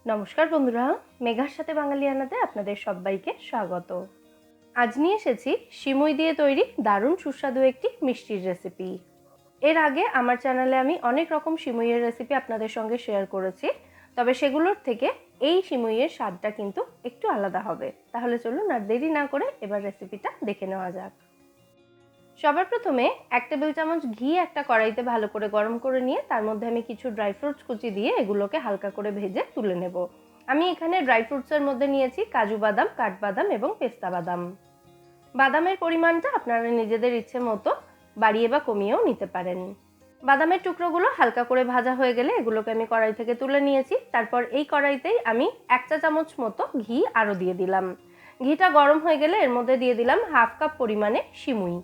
নমস্কার বন্ধুরা, মেঘার সাথে বাঙালিয়ানাতে আপনাদের সবাইকে স্বাগত। আজ নিয়ে এসেছি সিমুই দিয়ে তৈরি দারুণ সুস্বাদু একটি মিষ্টির রেসিপি। এর আগে আমার চ্যানেলে আমি অনেক রকম সিমুইয়ের রেসিপি আপনাদের সঙ্গে শেয়ার করেছি, তবে সেগুলোর থেকে এই সিমুইয়ের স্বাদটা কিন্তু একটু আলাদা হবে। তাহলে চলুন আর দেরি না করে এবার রেসিপিটা দেখে নেওয়া যাক। সবার প্রথমে 1 টেবিল চামচ ঘি একটা কড়াইতে ভালো করে গরম করে নিয়ে তার মধ্যে আমি কিছু ড্রাই ফ্রুটস কুচি দিয়ে এগুলোকে হালকা করে ভেজে তুলে নেব। আমি এখানে ড্রাই ফ্রুটসের মধ্যে নিয়েছি কাজু বাদাম, কাঠবাদাম এবং পেস্তা বাদাম। বাদামের পরিমাণটা আপনারা নিজেদের ইচ্ছে মতো বাড়িয়ে বা কমিয়েও নিতে পারেন। বাদামের টুকরোগুলো হালকা করে ভাজা হয়ে গেলে এগুলোকে আমি কড়াই থেকে তুলে নিয়েছি। তারপর এই কড়াইতেই আমি 1 চা চামচ মতো ঘি আরও দিয়ে দিলাম। ঘিটা গরম হয়ে গেলে এর মধ্যে দিয়ে দিলাম হাফ কাপ পরিমাণে সিমুই।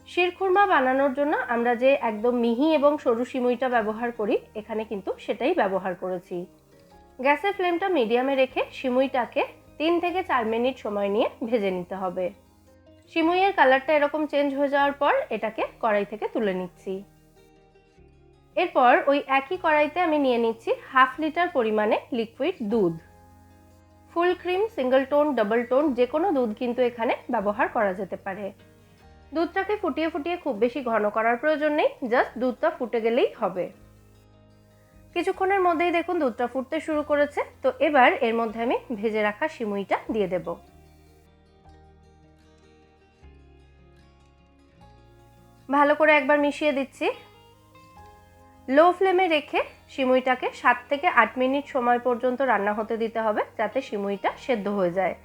শিরখুরমা বানানোর জন্য আমরা যে একদম মিহি এবং সরু সিমুইটা ব্যবহার করি, এখানে কিন্তু সেটাই ব্যবহার করেছি। গ্যাসের ফ্লেমটা মিডিয়ামে রেখে সিমুইটাকে 3 থেকে 4 মিনিট সময় নিয়ে ভেজে নিতে হবে। সিমুইয়ের কালারটা এরকম চেঞ্জ হয়ে যাওয়ার পর এটাকে কড়াই থেকে তুলে নিচ্ছি। এরপর ওই একই কড়াইতে আমি নিয়ে নিচ্ছি হাফ লিটার পরিমাণে লিকুইড দুধ। Full cream, single tone, double tone যে কোনো দুধ কিন্তু এখানে ব্যবহার করা যেতে পারে। দুধটাকে ফুটিয়ে ফুটিয়ে খুব বেশি ঘন করার প্রয়োজন নেই, জাস্ট দুধটা ফুটে গেলেই হবে। কিছুক্ষণের মধ্যেই দেখুন দুধটা ফুটতে শুরু করেছে। তো এবার এর মধ্যে আমি ভেজে রাখা সিমুইটা দিয়ে দেব। ভালো করে একবার মিশিয়ে দিচ্ছি। লো ফ্লেমে রেখে সিমুইটাকে 7 থেকে 8 মিনিট সময় পর্যন্ত রান্না হতে দিতে হবে, যাতে সিমুইটা সেদ্ধ হয়ে যায়।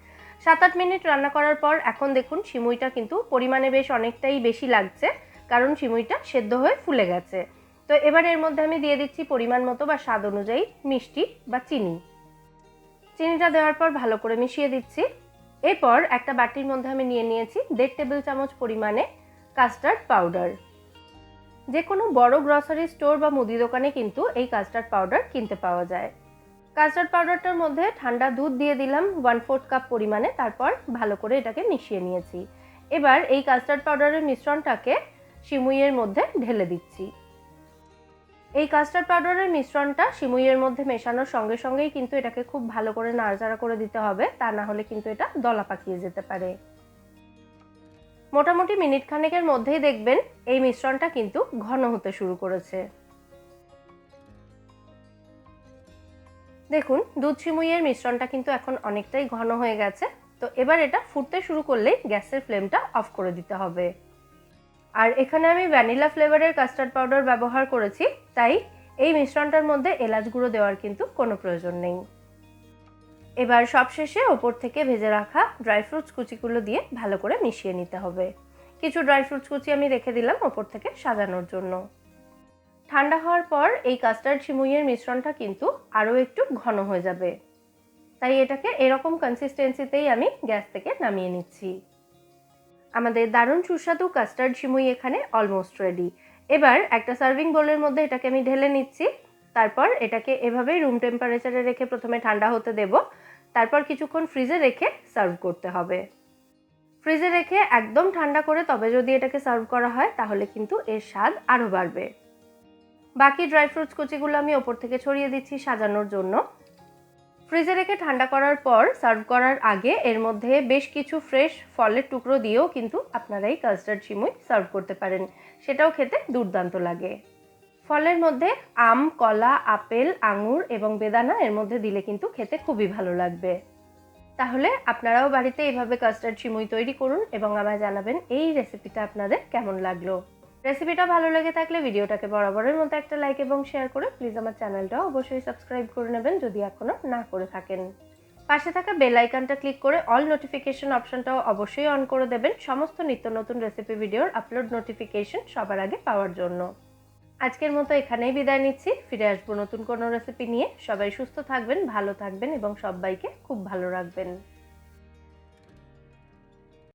7-8 মিনিট রান্না করার পর এখন দেখুন সিমুইটা কিন্তু পরিমাণে বেশ অনেকটাই বেশি লাগছে, কারণ সিমুইটা সেদ্ধ হয়ে ফুলে গেছে। তো এবার এর মধ্যে আমি দিয়ে দিচ্ছি পরিমাণ মতো বা স্বাদ অনুযায়ী মিষ্টি বা চিনি। চিনিটা দেওয়ার পর ভালো করে মিশিয়ে দিচ্ছি। এরপর একটা বাটির মধ্যে আমি নিয়ে নিয়েছি 1.5 টেবিল চামচ পরিমাণে কাস্টার্ড পাউডার। যে কোনো বড় গ্রসারি স্টোর বা মুদি দোকানে কিন্তু এই কাস্টার্ড পাউডার কিনতে পাওয়া যায়। কাস্টার্ড পাউডারটার মধ্যে ঠান্ডা দুধ দিয়ে দিলাম 1/4 কাপ পরিমাণে, তারপর ভালো করে এটাকে মিশিয়ে নিয়েছি। এবার এই কাস্টার্ড পাউডারের মিশ্রণটাকে সিমুইয়ের মধ্যে ঢেলে দিচ্ছি। এই কাস্টার্ড পাউডারের মিশ্রণটা সিমুইয়ের মধ্যে মেশানোর সঙ্গে সঙ্গেই কিন্তু এটাকে খুব ভালো করে নাড়াচাড়া করে দিতে হবে, তা না হলে কিন্তু এটা দলা পাকিয়ে যেতে পারে। মোটামুটি মিনিট খানেকের মধ্যেই দেখবেন এই মিশ্রণটা কিন্তু ঘন হতে শুরু করেছে। দেখুন দুধ সিমুইয়ের মিশ্রণটা কিন্তু এখন অনেকটাই ঘন হয়ে গেছে। তো এবার এটা ফুটতে শুরু করলেই গ্যাসের ফ্লেমটা অফ করে দিতে হবে। আর এখানে আমি ভ্যানিলা ফ্লেভারের কাস্টার্ড পাউডার ব্যবহার করেছি, তাই এই মিশ্রণটার মধ্যে এলাচ গুঁড়ো দেওয়ার কিন্তু কোনো প্রয়োজন নেই। এবার সবশেষে ওপর থেকে ভেজে রাখা ড্রাই ফ্রুটস কুচিগুলো দিয়ে ভালো করে মিশিয়ে নিতে হবে। কিছু ড্রাই ফ্রুটস কুচি আমি রেখে দিলাম ওপর থেকে সাজানোর জন্য। ঠান্ডা হওয়ার পর এই কাস্টার্ড সিমুইয়ের মিশ্রণটা কিন্তু আরও একটু ঘন হয়ে যাবে, তাই এটাকে এরকম কনসিস্টেন্সিতেই আমি গ্যাস থেকে নামিয়ে নিচ্ছি। আমাদের দারুণ সুস্বাদু কাস্টার্ড সিমুই এখানে অলমোস্ট রেডি। এবার একটা সার্ভিং বোলের মধ্যে এটাকে আমি ঢেলে নিচ্ছি। তারপর এটাকে এভাবেই রুম টেম্পারেচারে রেখে প্রথমে ঠান্ডা হতে দেব, তারপর কিছুক্ষণ ফ্রিজে রেখে সার্ভ করতে হবে। ফ্রিজে রেখে একদম ঠান্ডা করে তবে যদি এটাকে সার্ভ করা হয় তাহলে কিন্তু এর স্বাদ আরও বাড়বে। বাকি ড্রাই ফ্রুটস কুচিগুলো আমি ওপর থেকে ছড়িয়ে দিচ্ছি সাজানোর জন্য। ফ্রিজে রেখে ঠান্ডা করার পর সার্ভ করার আগে এর মধ্যে বেশ কিছু ফ্রেশ ফলের টুকরো দিয়েও কিন্তু আপনারা এই কাস্টার্ড সিমুই সার্ভ করতে পারেন, সেটাও খেতে দুর্দান্ত লাগে। ফলের মধ্যে আম, কলা, আপেল, আঙুর এবং বেদানা এর মধ্যে দিলে কিন্তু খেতে খুবই ভালো লাগবে। তাহলে আপনারাও বাড়িতে এইভাবে কাস্টার্ড সিমুই তৈরি করুন এবং আমায় জানাবেন এই রেসিপিটা আপনাদের কেমন লাগলো। রেসিপিটা ভালো লেগে থাকলে ভিডিওটাকে বরাবরের মতো একটা লাইক এবং শেয়ার করে প্লিজ আমার চ্যানেলটাও অবশ্যই সাবস্ক্রাইব করে নেবেন যদি এখনও না করে থাকেন। পাশে থাকা বেল আইকনটা ক্লিক করে অল নোটিফিকেশন অপশনটাও অবশ্যই অন করে দেবেন সমস্ত নিত্য নতুন রেসিপি ভিডিওর আপলোড নোটিফিকেশন সবার আগে পাওয়ার জন্য। আজকের মতো এখানেই বিদায় নিচ্ছি। ফিরে আসবো নতুন কোনো রেসিপি নিয়ে। সবাই সুস্থ থাকবেন, ভালো থাকবেন এবং সবাইকে খুব ভালো রাখবেন।